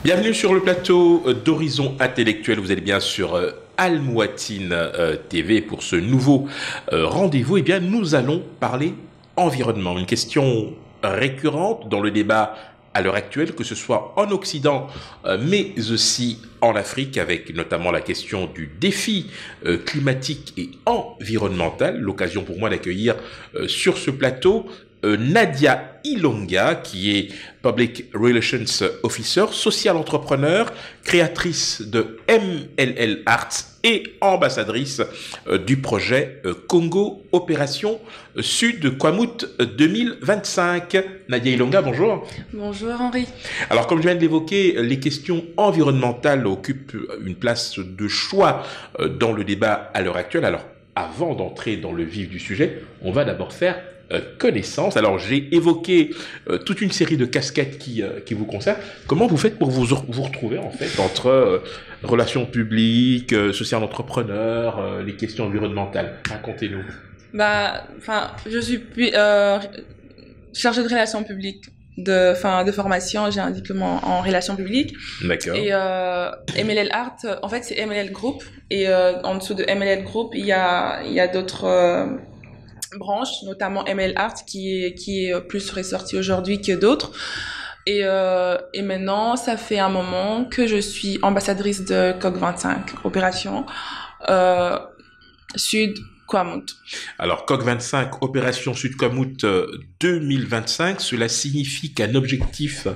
Bienvenue sur le plateau d'Horizon Intellectuel. Vous êtes bien sur Al Mouatine TV pour ce nouveau rendez-vous. Eh bien, nous allons parler environnement. Une question récurrente dans le débat à l'heure actuelle, que ce soit en Occident, mais aussi en Afrique, avec notamment la question du défi climatique et environnemental. L'occasion pour moi d'accueillir sur ce plateau Nadia Ilonga, qui est Public Relations Officer, social entrepreneur, créatrice de MLL Arts et ambassadrice du projet Congo Opération Sud Kwamut 2025. Nadia Ilonga, bonjour. Bonjour Henri. Alors, comme je viens de l'évoquer, les questions environnementales occupent une place de choix dans le débat à l'heure actuelle. Alors, avant d'entrer dans le vif du sujet, on va d'abord faire connaissance. Alors, j'ai évoqué toute une série de casquettes qui vous concernent. Comment vous faites pour vous retrouver, en fait, entre relations publiques, social entrepreneur, les questions environnementales? Racontez-nous. Je suis chargée de relations publiques de formation. J'ai un diplôme en relations publiques. D'accord. Et MLL Art, en fait, c'est MLL Group. Et en dessous de MLL Group, il y a d'autres branches, notamment ML Art qui est plus ressorti aujourd'hui que d'autres. Et maintenant, ça fait un moment que je suis ambassadrice de COG25, Opération Sud Kwamut. Alors, COG25, Opération Sud Kwamut 2025, cela signifie qu'un objectif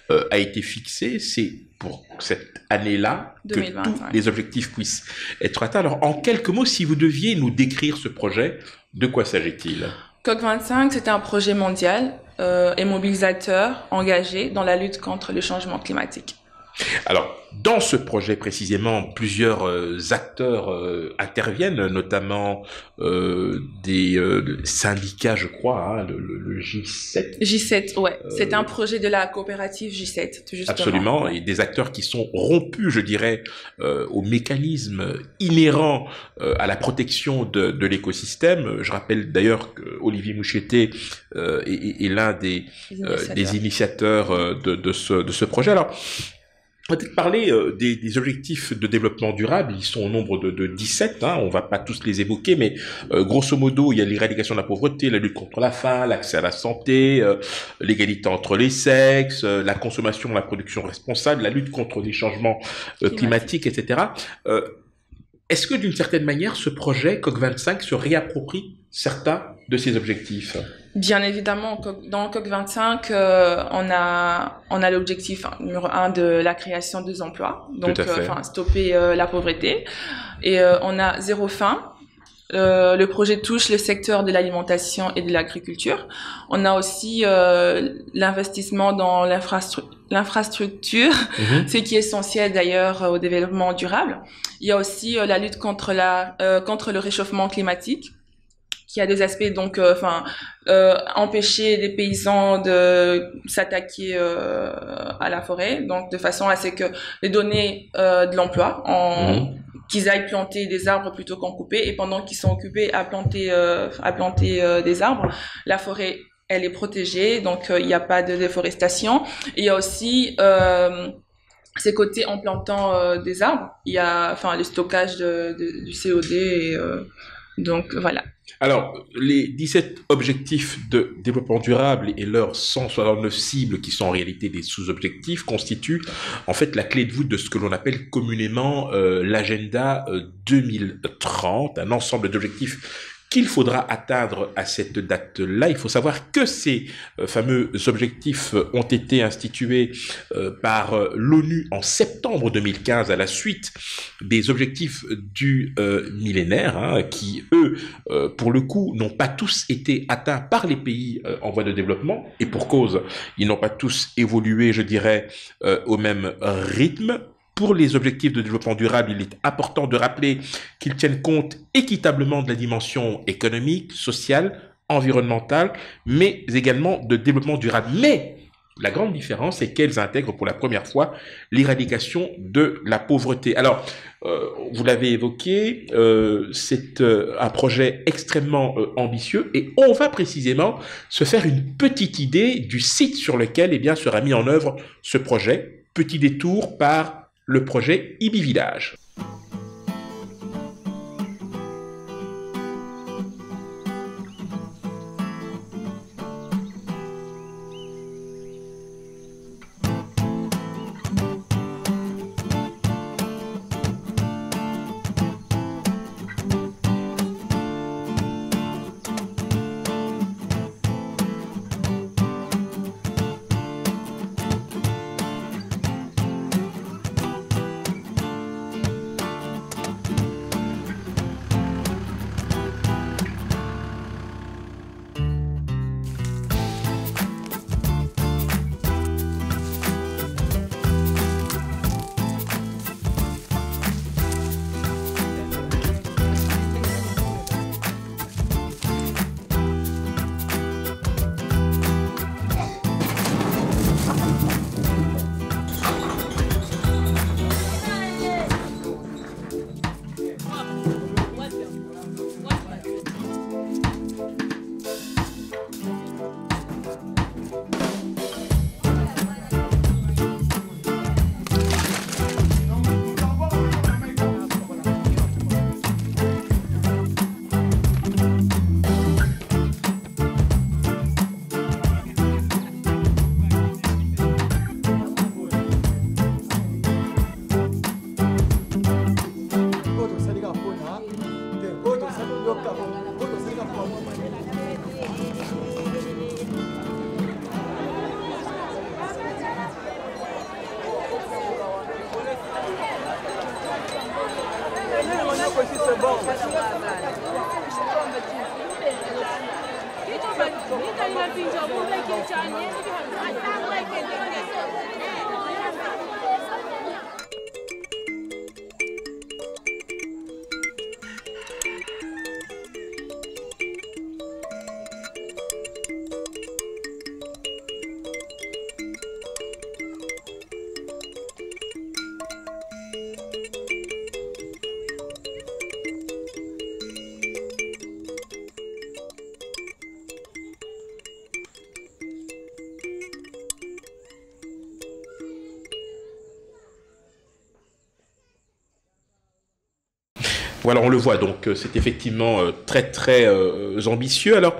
a été fixé. C'est pour cette année-là que 2025. tous les objectifs puissent être atteints. Alors, en quelques mots, si vous deviez nous décrire ce projet, de quoi s'agit-il? COG25, c'est un projet mondial et mobilisateur engagé dans la lutte contre le changement climatique. Alors, dans ce projet précisément, plusieurs acteurs interviennent, notamment des syndicats, je crois, hein, le J7. J7, ouais. C'est un projet de la coopérative J7, justement. Absolument, et des acteurs qui sont rompus, je dirais, aux mécanismes inhérents à la protection de l'écosystème. Je rappelle d'ailleurs qu'Olivier Moucheté est l'un des initiateurs de ce projet. Alors, on va peut-être parler des objectifs de développement durable. Ils sont au nombre de 17. Hein. On va pas tous les évoquer, mais grosso modo, il y a l'éradication de la pauvreté, la lutte contre la faim, l'accès à la santé, l'égalité entre les sexes, la consommation, la production responsable, la lutte contre les changements climatiques, etc. Est-ce que d'une certaine manière, ce projet COG25 se réapproprie certains de ces objectifs? Bien évidemment, dans COG25, on a l'objectif numéro 1 de la création des emplois, donc stopper la pauvreté, et on a zéro faim. Le projet touche le secteur de l'alimentation et de l'agriculture. On a aussi l'investissement dans l'infrastructure, ce qui est essentiel d'ailleurs au développement durable. Il y a aussi la lutte contre le réchauffement climatique, qui a des aspects, donc empêcher les paysans de s'attaquer à la forêt, donc de façon à ce que les donner de l'emploi qu'ils aillent planter des arbres plutôt qu'en couper, et pendant qu'ils sont occupés à planter des arbres, la forêt elle est protégée, donc il n'y a pas de déforestation. Et il y a aussi ces côtés en plantant des arbres, il y a le stockage du CO2 et donc voilà. Alors, les 17 objectifs de développement durable et leurs 169 cibles, qui sont en réalité des sous-objectifs, constituent en fait la clé de voûte de ce que l'on appelle communément l'agenda 2030, un ensemble d'objectifs qu'il faudra atteindre à cette date-là. Il faut savoir que ces fameux objectifs ont été institués par l'ONU en septembre 2015 à la suite des objectifs du millénaire, hein, qui, eux, pour le coup, n'ont pas tous été atteints par les pays en voie de développement, et pour cause, ils n'ont pas tous évolué, je dirais, au même rythme. Pour les objectifs de développement durable, il est important de rappeler qu'ils tiennent compte équitablement de la dimension économique, sociale, environnementale, mais également de développement durable. Mais la grande différence, c'est qu'elles intègrent pour la première fois l'éradication de la pauvreté. Alors, vous l'avez évoqué, c'est un projet extrêmement ambitieux, et on va précisément se faire une petite idée du site sur lequel sera mis en œuvre ce projet. petit détour par le projet Ibi Village. Voilà, on le voit, donc c'est effectivement très ambitieux. Alors,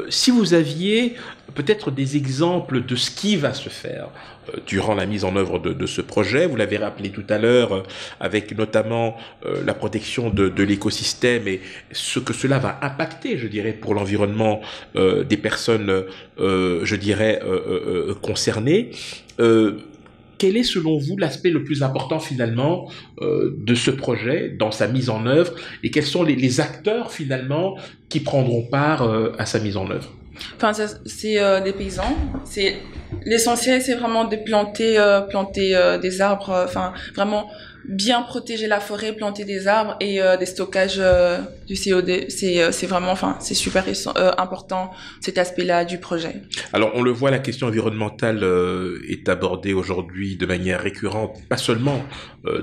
si vous aviez peut-être des exemples de ce qui va se faire durant la mise en œuvre de ce projet, vous l'avez rappelé tout à l'heure, avec notamment la protection de l'écosystème et ce que cela va impacter, je dirais, pour l'environnement des personnes, je dirais, concernées. Quel est selon vous l'aspect le plus important finalement de ce projet dans sa mise en œuvre et quels sont les acteurs finalement qui prendront part à sa mise en œuvre? Enfin, c'est des paysans. L'essentiel, c'est vraiment de planter des arbres. Enfin, vraiment bien protéger la forêt, planter des arbres et des stockages du CO2. C'est vraiment, enfin, c'est super important cet aspect-là du projet. Alors, on le voit, la question environnementale est abordée aujourd'hui de manière récurrente, pas seulement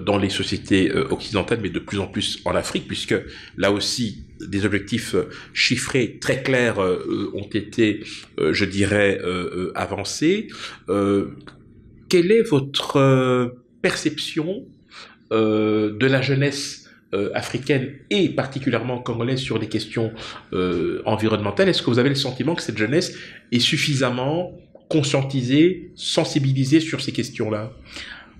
dans les sociétés occidentales, mais de plus en plus en Afrique, puisque là aussi, des objectifs chiffrés très clairs ont été, je dirais, avancés. Quelle est votre perception de la jeunesse africaine et particulièrement congolaise sur les questions environnementales? Est-ce que vous avez le sentiment que cette jeunesse est suffisamment conscientisée, sensibilisée sur ces questions-là?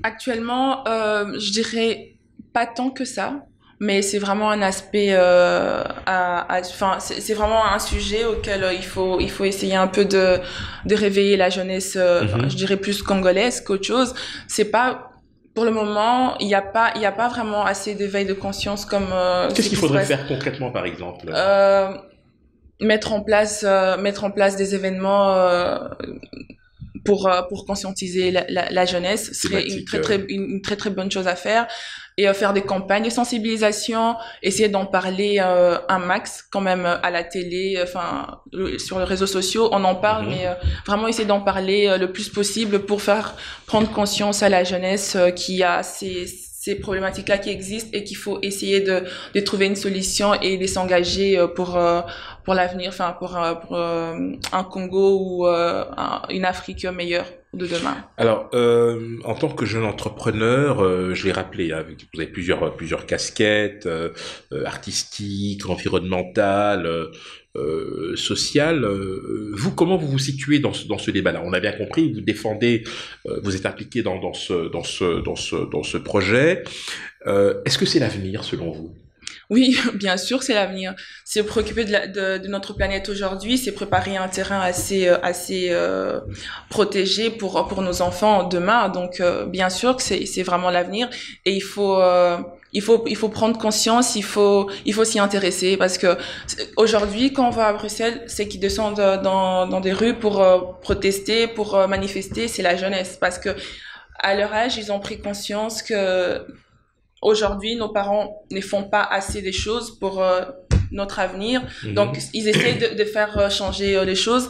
Actuellement, je dirais pas tant que ça. Mais c'est vraiment un aspect, enfin, c'est vraiment un sujet auquel il faut essayer un peu de réveiller la jeunesse, je dirais plus congolaise qu'autre chose. C'est pas, pour le moment, il y a pas vraiment assez d'éveil de conscience comme. Qu'est-ce qu'il faudrait faire concrètement, par exemple? Mettre en place des événements. Pour conscientiser la jeunesse serait une très bonne chose à faire et faire des campagnes de sensibilisation, essayer d'en parler un max quand même à la télé, enfin sur les réseaux sociaux on en parle, mais vraiment essayer d'en parler le plus possible pour faire prendre conscience à la jeunesse qu'il y a ces problématiques-là qui existent et qu'il faut essayer de trouver une solution et de s'engager pour l'avenir, enfin pour un Congo ou une Afrique meilleure. de demain. Alors, en tant que jeune entrepreneur, je l'ai rappelé, hein, vous avez plusieurs casquettes, artistiques, environnementales, sociales. Vous, comment vous vous situez dans ce débat-là? On a bien compris, vous défendez, vous êtes impliqué dans ce projet. Est-ce que c'est l'avenir selon vous? Oui, bien sûr, c'est l'avenir. Se préoccuper de notre planète aujourd'hui, c'est préparer un terrain assez protégé pour nos enfants demain. Donc, bien sûr que c'est vraiment l'avenir. Et il faut prendre conscience, il faut s'y intéresser parce que aujourd'hui, quand on va à Bruxelles, c'est qu'ils descendent dans des rues pour protester, pour manifester, c'est la jeunesse. Parce que à leur âge, ils ont pris conscience que aujourd'hui, nos parents ne font pas assez des choses pour notre avenir. Donc, ils essayent de faire changer les choses.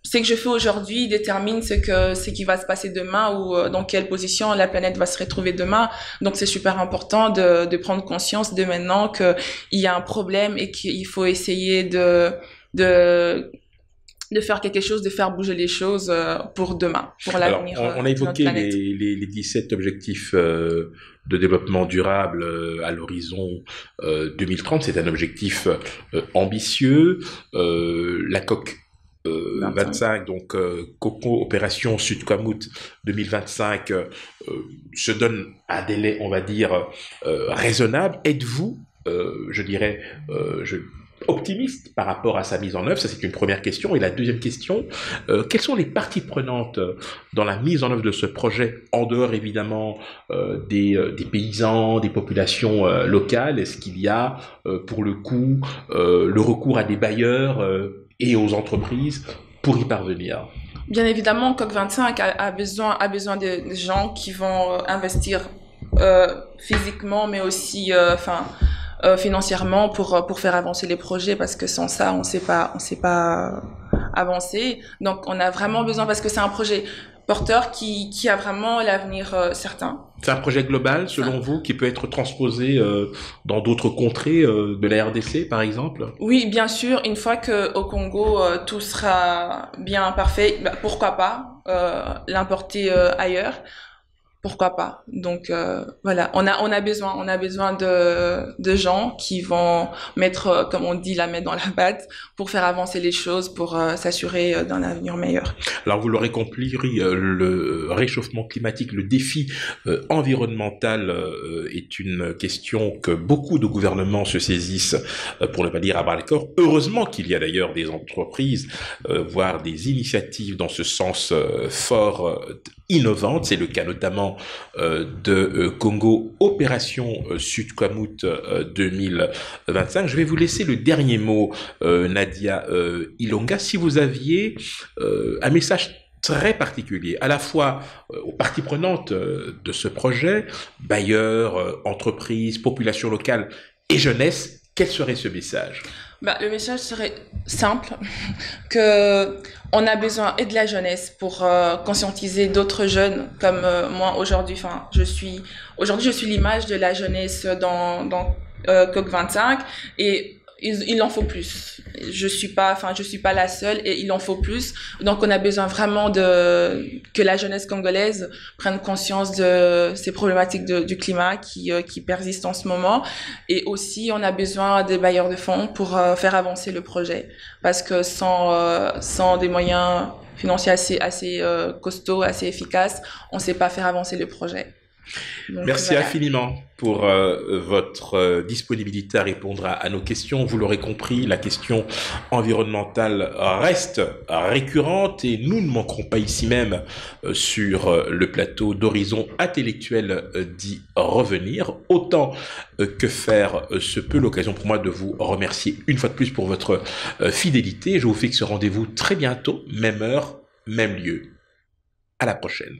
Ce que je fais aujourd'hui détermine ce qui va se passer demain ou dans quelle position la planète va se retrouver demain. Donc, c'est super important de prendre conscience de maintenant qu'il y a un problème et qu'il faut essayer de faire quelque chose, de faire bouger les choses pour demain, pour l'avenir. On a évoqué les 17 objectifs de développement durable à l'horizon 2030. C'est un objectif ambitieux. La COP 25, donc Opération Sud-Kamut 2025, se donne un délai, on va dire, raisonnable. Êtes-vous, optimiste par rapport à sa mise en œuvre? Ça, c'est une première question. Et la deuxième question, quelles sont les parties prenantes dans la mise en œuvre de ce projet, en dehors évidemment des paysans, des populations locales? Est-ce qu'il y a, pour le coup, le recours à des bailleurs et aux entreprises pour y parvenir? Bien évidemment, COP25 a besoin de gens qui vont investir physiquement, mais aussi, financièrement pour faire avancer les projets, parce que sans ça on sait pas avancer. Donc on a vraiment besoin, parce que c'est un projet porteur qui a vraiment l'avenir certain. C'est un projet global selon vous qui peut être transposé dans d'autres contrées de la RDC par exemple? Oui, bien sûr. Une fois que au Congo tout sera bien parfait, pourquoi pas l'importer ailleurs? Pourquoi pas? Donc voilà, on a besoin de gens qui vont mettre, comme on dit, la main dans la pâte pour faire avancer les choses, pour s'assurer d'un avenir meilleur. Alors vous l'aurez compris, le réchauffement climatique, le défi environnemental est une question que beaucoup de gouvernements se saisissent, pour ne pas dire à bras-le-corps. Heureusement qu'il y a d'ailleurs des entreprises, voire des initiatives dans ce sens fort innovantes. C'est le cas notamment de Congo Opération Sud-Kamut 2025. Je vais vous laisser le dernier mot, Nadia Ilonga. Si vous aviez un message très particulier, à la fois aux parties prenantes de ce projet, bailleurs, entreprises, population locale et jeunesse, quel serait ce message? Le message serait simple, que on a besoin et de la jeunesse pour conscientiser d'autres jeunes comme moi aujourd'hui. Je suis l'image de la jeunesse dans COP25 et il en faut plus. Je suis pas la seule et il en faut plus. Donc on a besoin vraiment que la jeunesse congolaise prenne conscience de ces problématiques du climat qui persistent en ce moment. Et aussi on a besoin des bailleurs de fonds pour faire avancer le projet, parce que sans des moyens financiers assez costauds, assez efficaces, on sait pas faire avancer le projet. Donc, merci infiniment pour votre disponibilité à répondre à nos questions. Vous l'aurez compris, la question environnementale reste récurrente et nous ne manquerons pas ici même sur le plateau d'Horizon Intellectuel d'y revenir. Autant que faire se peut, l'occasion pour moi de vous remercier une fois de plus pour votre fidélité. Je vous fixe rendez-vous très bientôt, même heure, même lieu. À la prochaine.